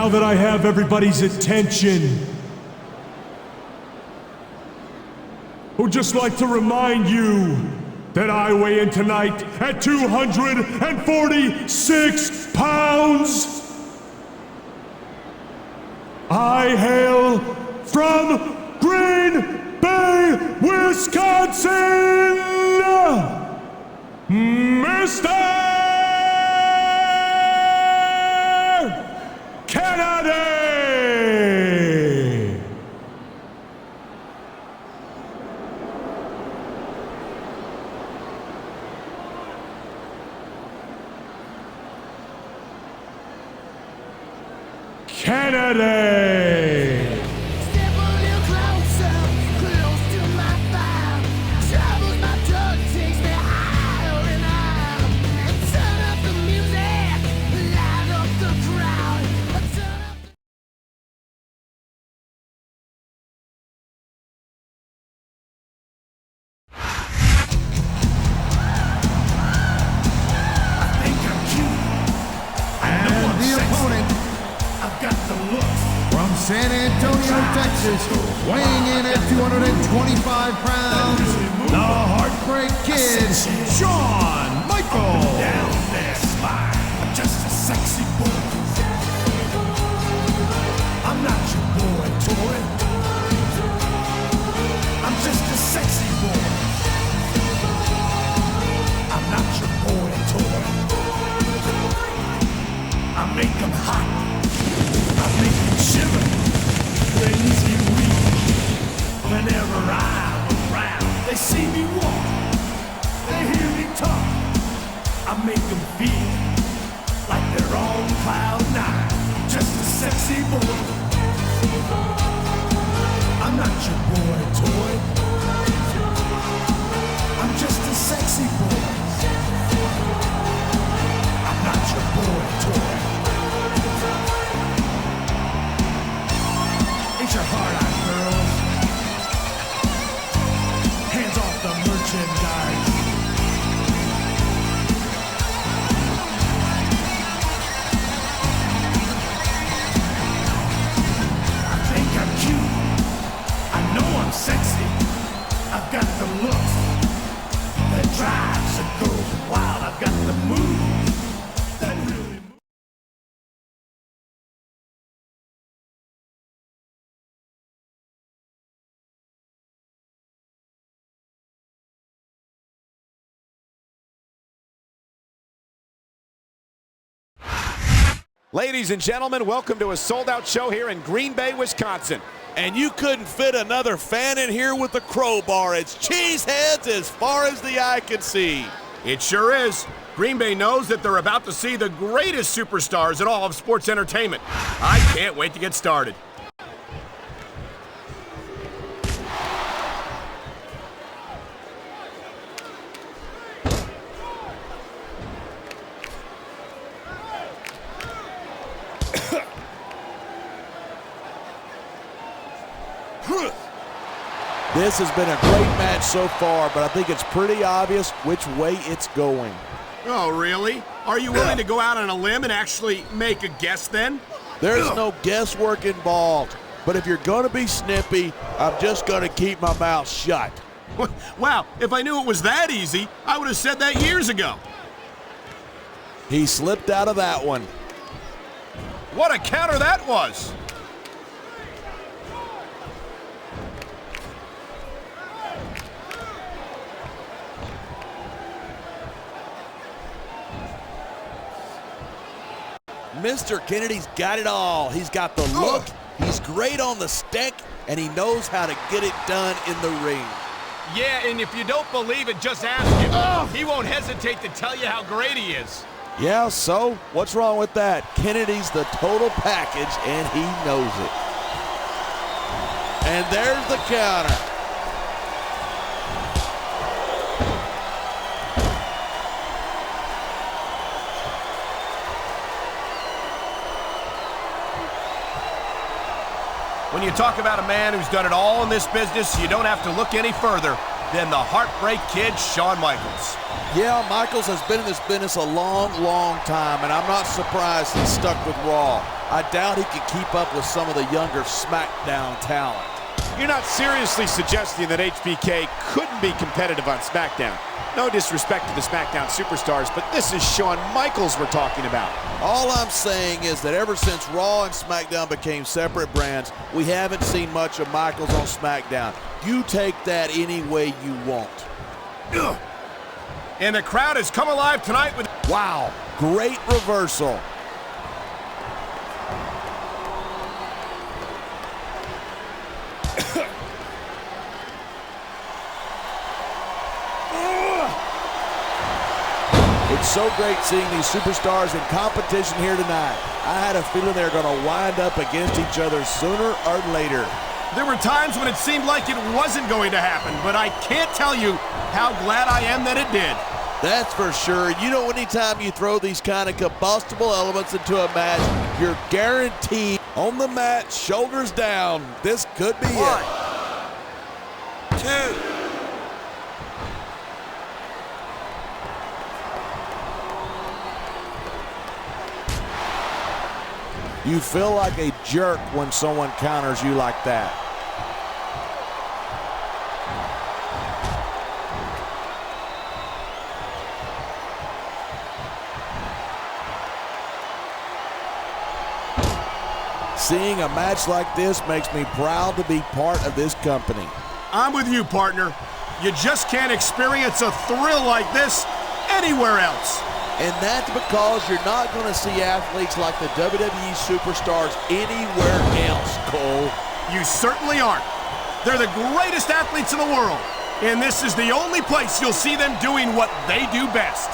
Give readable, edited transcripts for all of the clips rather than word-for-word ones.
Now that I have everybody's attention, I would just like to remind you that I weigh in tonight at 246 pounds. I hail from Green Bay, Wisconsin, Mr. Kennedy! Kennedy! Step a little closer, close to my fire. Troubles my drug takes me higher and higher. And turn up the music, light up the crowd. Turn up And the opponent, I've got the look. from San Antonio, Texas, weighing in at 225 pounds, the Heartbreak Kid, Shawn Michaels. Down there, spine. I'm just a sexy boy. I'm not your boy toy. I'm just a sexy boy. I'm not your boy toy. I make them hot. I make them shiver. Crazy weak. Whenever I'm around, they see me walk. They hear me talk. I make them feel like they're on cloud nine. Just a sexy boy. I'm not your boy toy. I'm just a sexy boy. I'm not your boy toy. Ain't your heart out, girls? Hands off the merchandise. I think I'm cute. I know I'm sexy. I've got the look that drives a girl wild. I've got the moves that really move. Ladies and gentlemen, welcome to a sold-out show here in Green Bay, Wisconsin. And you couldn't fit another fan in here with a crowbar. It's cheeseheads as far as the eye can see. It sure is. Green Bay knows that they're about to see the greatest superstars in all of sports entertainment. I can't wait to get started. This has been a great match so far, but I think it's pretty obvious which way it's going. Oh, really? Are you willing to go out on a limb and actually make a guess then? There's no guesswork involved, but if you're going to be snippy, I'm just going to keep my mouth shut. Wow, if I knew it was that easy, I would have said that years ago. He slipped out of that one. What a counter that was! Mr. Kennedy's got it all. He's got the look, he's great on the stick, and he knows how to get it done in the ring. Yeah, and if you don't believe it, just ask him. He won't hesitate to tell you how great he is. Yeah, so what's wrong with that? Kennedy's the total package, and he knows it. And there's the counter. When you talk about a man who's done it all in this business, you don't have to look any further than the Heartbreak Kid, Shawn Michaels. Yeah, Michaels has been in this business a long, long time, and I'm not surprised he's stuck with Raw. I doubt he can keep up with some of the younger SmackDown talent. You're not seriously suggesting that HBK couldn't be competitive on SmackDown. No disrespect to the SmackDown superstars, but this is Shawn Michaels we're talking about. All I'm saying is that ever since Raw and SmackDown became separate brands, we haven't seen much of Michaels on SmackDown. You take that any way you want. Ugh. And the crowd has come alive tonight with... Wow, great reversal. It's so great seeing these superstars in competition here tonight. I had a feeling they were going to wind up against each other sooner or later. There were times when it seemed like it wasn't going to happen, but I can't tell you how glad I am that it did. That's for sure. You know, anytime you throw these kind of combustible elements into a match, you're guaranteed on the mat, shoulders down. This could be it. 2. You feel like a jerk when someone counters you like that. Seeing a match like this makes me proud to be part of this company. I'm with you, partner. You just can't experience a thrill like this anywhere else. And that's because you're not going to see athletes like the WWE superstars anywhere else, Cole. You certainly aren't. They're the greatest athletes in the world, and this is the only place you'll see them doing what they do best.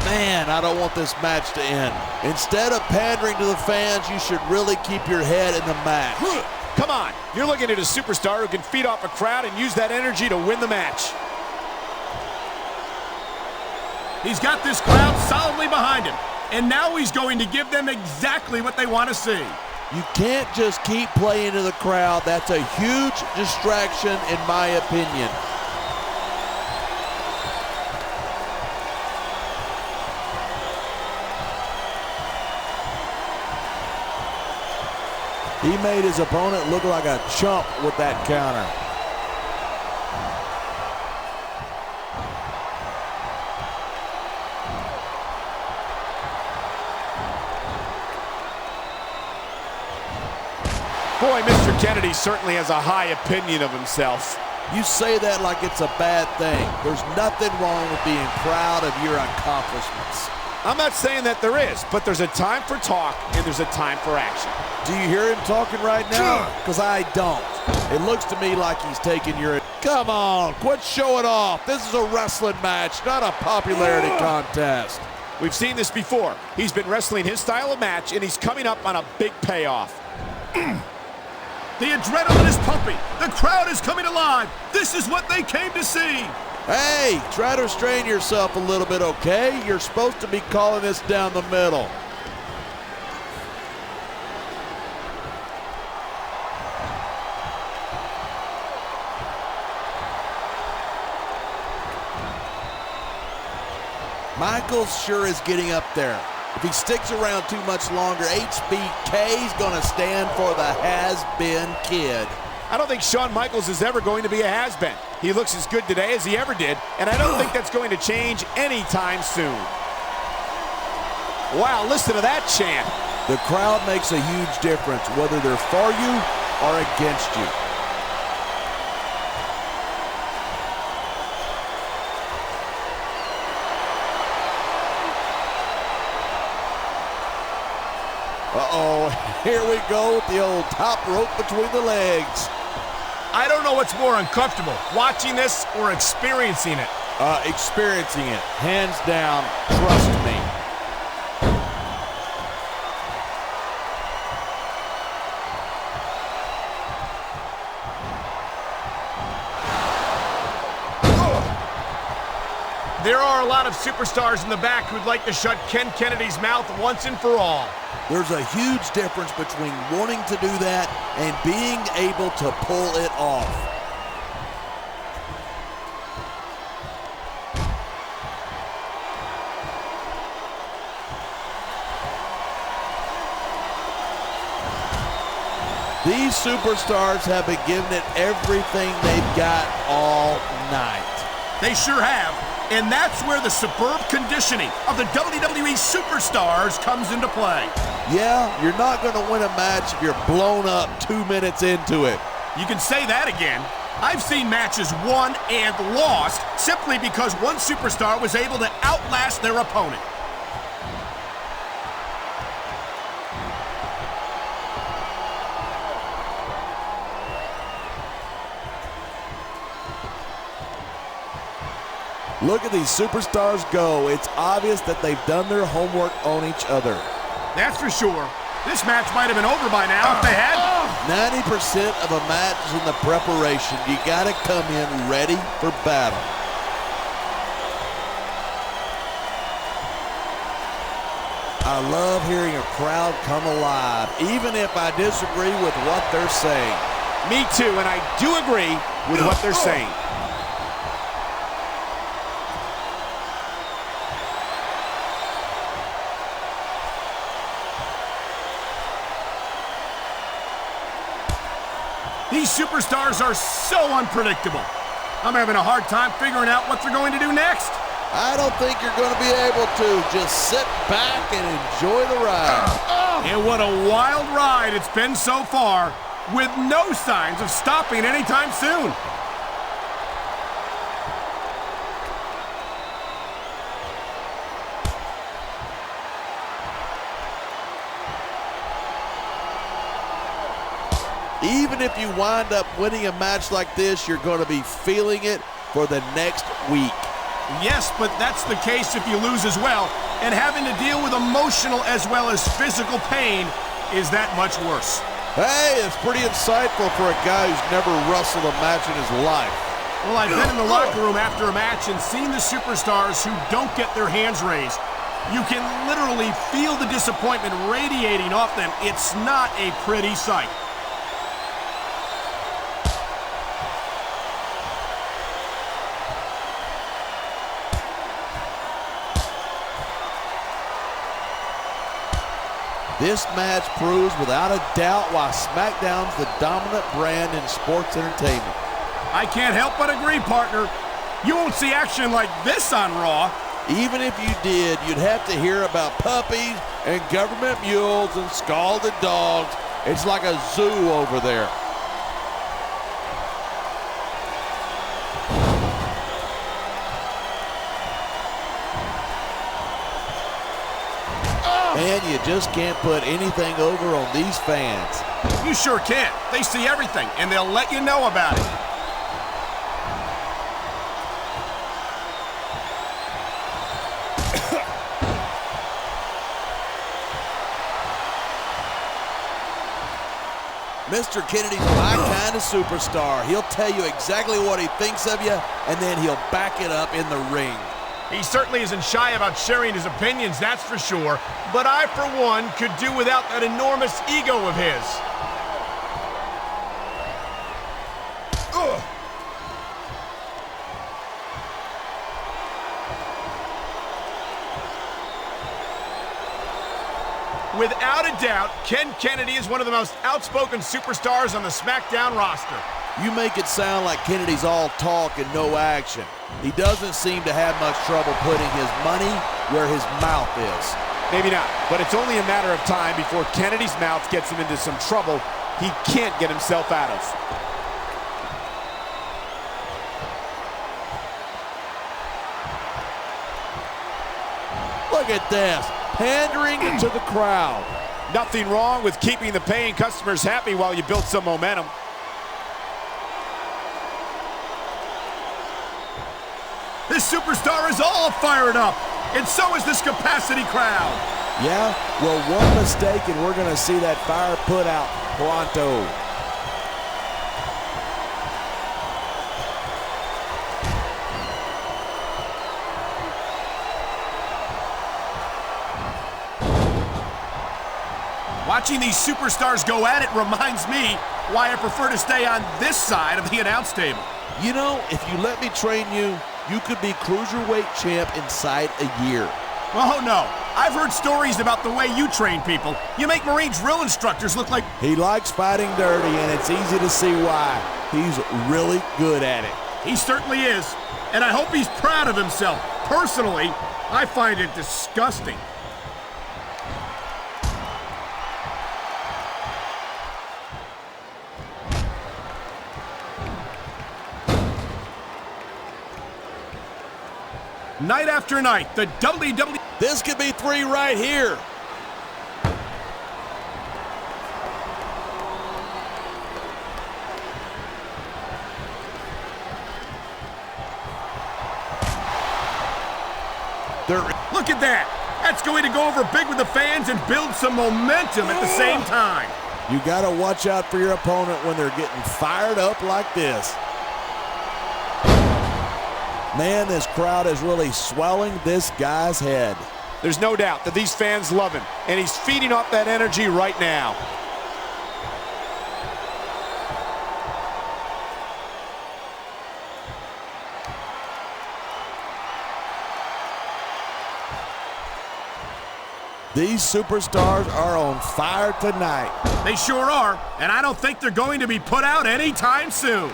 Man, I don't want this match to end. Instead of pandering to the fans, you should really keep your head in the match. Come on, you're looking at a superstar who can feed off a crowd and use that energy to win the match. He's got this crowd solidly behind him, and now he's going to give them exactly what they want to see. You can't just keep playing to the crowd. That's a huge distraction, in my opinion. He made his opponent look like a chump with that counter. Boy, Mr. Kennedy certainly has a high opinion of himself. You say that like it's a bad thing. There's nothing wrong with being proud of your accomplishments. I'm not saying that there is, but there's a time for talk and there's a time for action. Do you hear him talking right now? Because I don't. It looks to me like he's taking your... Come on, quit showing off. This is a wrestling match, not a popularity contest. We've seen this before. He's been wrestling his style of match, and he's coming up on a big payoff. The adrenaline is pumping. The crowd is coming alive. This is what they came to see. Hey, try to restrain yourself a little bit, okay? You're supposed to be calling this down the middle. Michaels sure is getting up there. If he sticks around too much longer, HBK's gonna stand for the has-been kid. I don't think Shawn Michaels is ever going to be a has-been. He looks as good today as he ever did, and I don't think that's going to change anytime soon. Wow, listen to that chant. The crowd makes a huge difference, whether they're for you or against you. Uh-oh, here we go with the old top rope between the legs. I don't know what's more uncomfortable, watching this or experiencing it. Experiencing it, hands down, trust me. There are a lot of superstars in the back who'd like to shut Ken Kennedy's mouth once and for all. There's a huge difference between wanting to do that and being able to pull it off. These superstars have been giving it everything they've got all night. They sure have. And that's where the superb conditioning of the WWE superstars comes into play. Yeah, you're not going to win a match if you're blown up 2 minutes into it. You can say that again. I've seen matches won and lost simply because one superstar was able to outlast their opponent. Look at these superstars go. It's obvious that they've done their homework on each other. That's for sure. This match might have been over by now if they had. 90% of a match is in the preparation. You got to come in ready for battle. I love hearing a crowd come alive, even if I disagree with what they're saying. Me too, and I do agree with what they're saying. These superstars are so unpredictable. I'm having a hard time figuring out what they're going to do next. I don't think you're going to be able to. Just sit back and enjoy the ride. And what a wild ride it's been so far, with no signs of stopping anytime soon. Even if you wind up winning a match like this, you're going to be feeling it for the next week. Yes, but that's the case if you lose as well. And having to deal with emotional as well as physical pain is that much worse. Hey, it's pretty insightful for a guy who's never wrestled a match in his life. Well, I've been in the locker room after a match and seen the superstars who don't get their hands raised. You can literally feel the disappointment radiating off them. It's not a pretty sight. This match proves without a doubt why SmackDown's the dominant brand in sports entertainment. I can't help but agree, partner. You won't see action like this on Raw. Even if you did, you'd have to hear about puppies and government mules and scalded dogs. It's like a zoo over there. And you just can't put anything over on these fans. You sure can't. They see everything, and they'll let you know about it. Mr. Kennedy's my kind of superstar. He'll tell you exactly what he thinks of you, and then he'll back it up in the ring. He certainly isn't shy about sharing his opinions, that's for sure. But I, for one, could do without that enormous ego of his. Without a doubt, Ken Kennedy is one of the most outspoken superstars on the SmackDown roster. You make it sound like Kennedy's all talk and no action. He doesn't seem to have much trouble putting his money where his mouth is. Maybe not, but it's only a matter of time before Kennedy's mouth gets him into some trouble he can't get himself out of. Look at this, pandering to the crowd. Nothing wrong with keeping the paying customers happy while you build some momentum. This superstar is all fired up, and so is this capacity crowd. Yeah, well, one mistake and we're going to see that fire put out pronto. Watching these superstars go at it reminds me why I prefer to stay on this side of the announce table. You know, if you let me train you, you could be Cruiserweight champ inside a year. Oh, no. I've heard stories about the way you train people. You make Marine drill instructors look like... He likes fighting dirty, and it's easy to see why. He's really good at it. He certainly is. And I hope he's proud of himself. Personally, I find it disgusting. Night after night, the WWE... This could be 3 right here. Look at that! That's going to go over big with the fans and build some momentum at the same time. You gotta watch out for your opponent when they're getting fired up like this. Man, this crowd is really swelling this guy's head. There's no doubt that these fans love him, and he's feeding off that energy right now. These superstars are on fire tonight. They sure are, and I don't think they're going to be put out anytime soon.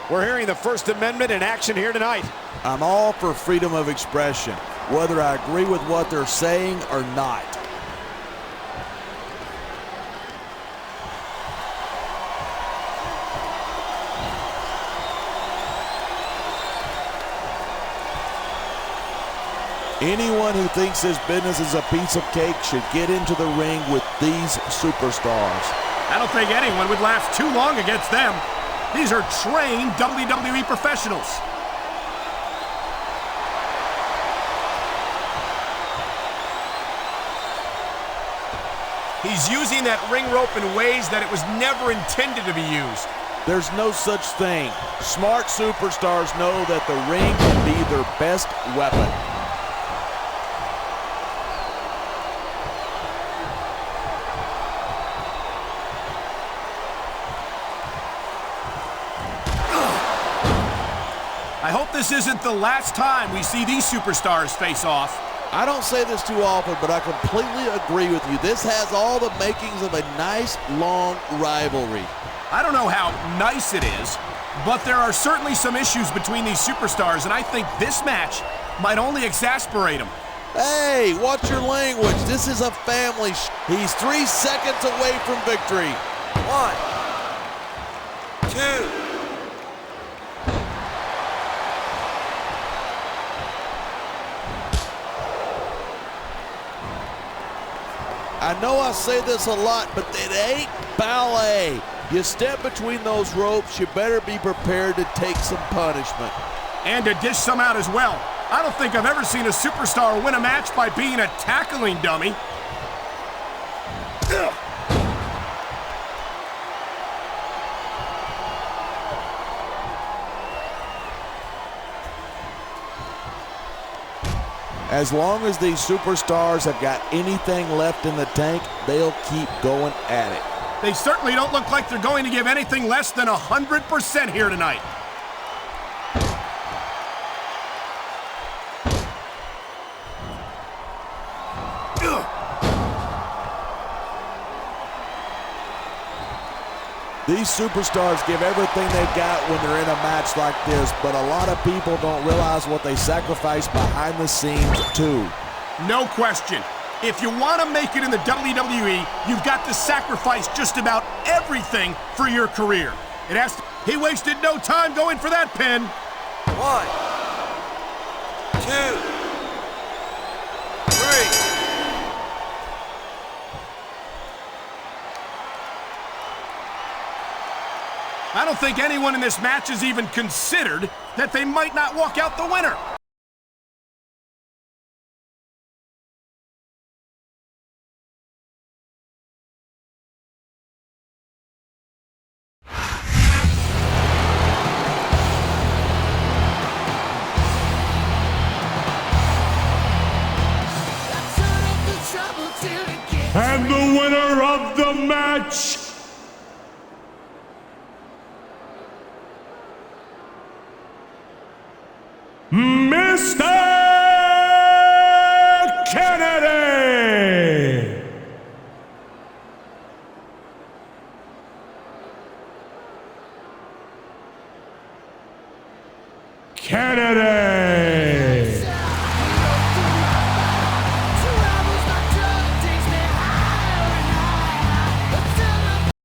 We're hearing the First Amendment in action here tonight. I'm all for freedom of expression, whether I agree with what they're saying or not. Anyone who thinks this business is a piece of cake should get into the ring with these superstars. I don't think anyone would last too long against them. These are trained WWE professionals. He's using that ring rope in ways that it was never intended to be used. There's no such thing. Smart superstars know that the ring can be their best weapon. I hope this isn't the last time we see these superstars face off. I don't say this too often, but I completely agree with you. This has all the makings of a nice, long rivalry. I don't know how nice it is, but there are certainly some issues between these superstars, and I think this match might only exasperate them. Hey, watch your language. This is a family He's 3 seconds away from victory. 1, 2. I know I say this a lot, but it ain't ballet. You step between those ropes, you better be prepared to take some punishment. And to dish some out as well. I don't think I've ever seen a superstar win a match by being a tackling dummy. Ugh. As long as these superstars have got anything left in the tank, they'll keep going at it. They certainly don't look like they're going to give anything less than 100% here tonight. These superstars give everything they've got when they're in a match like this, but a lot of people don't realize what they sacrifice behind the scenes, too. No question. If you want to make it in the WWE, you've got to sacrifice just about everything for your career. It has to... He wasted no time going for that pin. 1, 2, 3. I don't think anyone in this match has even considered that they might not walk out the winner. And the winner of the match, Mr. Kennedy! Kennedy!